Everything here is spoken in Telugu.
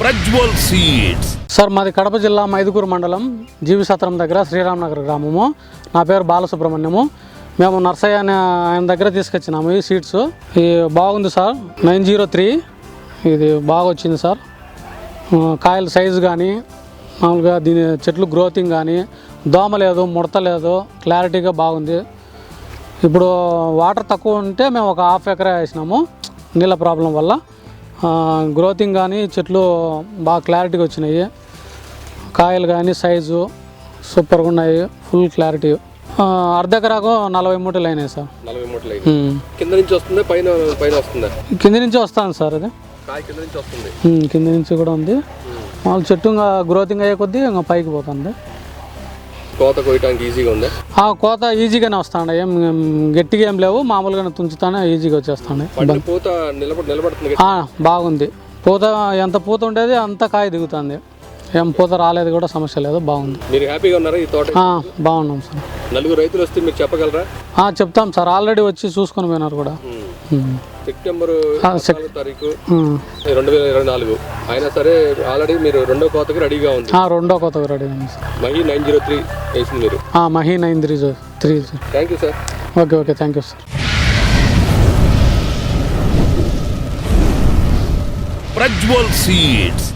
ప్రజ్వల్ సీడ్స్. సార్ మాది కడప జిల్లా మైదుకూరు మండలం జీవిసత్రం దగ్గర శ్రీరామనగర్ గ్రామము. నా పేరు బాలసుబ్రహ్మణ్యము. మేము నర్సయ్య అనే ఆయన దగ్గర తీసుకొచ్చినాము ఈ సీడ్స్. ఇది బాగుంది సార్, 903. ఇది బాగా వచ్చింది సార్. కాయల సైజు కానీ మామూలుగా దీని చెట్లు గ్రోతింగ్ కానీ దోమ లేదు, ముడత లేదు, క్లారిటీగా బాగుంది. ఇప్పుడు వాటర్ తక్కువ ఉంటే మేము ఒక 1/2 ఎకరా వేసినాము. నీళ్ళ ప్రాబ్లం వల్ల గ్రోతింగ్ కానీ చెట్లు బాగా క్లారిటీగా వచ్చినాయి. కాయలు కానీ సైజు సూపర్గా ఉన్నాయి, ఫుల్ క్లారిటీ. 1/2 ఎకరాకు 40 మూటలు అయినాయి సార్. 40 మూటలు అయినాయి. కింద నుంచి వస్తుందా పైన వస్తుందా? కింద నుంచి వస్తాను సార్. అది కింద నుంచి వస్తుంది. కింద నుంచి కూడా ఉంది. మామూలు చెట్టు ఇంకా గ్రోతింగ్ అయ్యే కొద్దీ ఇంకా పైకి పోతుంది. కోత కోయటానికి ఈజీగా ఉందా? కోత ఈజీగానే వస్తాండే, ఏం గట్టిగా ఏం లేవు, మామూలుగానే తుంచుతానే ఈజీగా వచ్చేస్తాండే. పూత నిలబడుతుంది. బాగుంది పూత, ఎంత పూత ఉండేది అంత కాయ దిగుతుంది. ఏం పూత రాలేదు కూడా సమస్య లేదు, బాగుంది. మీరు హ్యాపీగా ఉన్నారా ఈ తోట? బాగున్నాం సార్. 4 రైతులు వస్తే మీరు చెప్పగలరా? చెప్తాం సార్, ఆల్రెడీ వచ్చి చూసుకొని పోయినారు కూడా. సెప్టెంబర్ 4 తారీఖు 2024 అయినా సరే ఆల్రెడీ మీరు రెండో కోతకు రెడీగా ఉంది. రెండో కోతకు రెడీగా ఉంది సార్. మహి 903 వేసింది మీరు. Mahi 903. Thank you sir. Okay thank you sir. Prajwal seeds.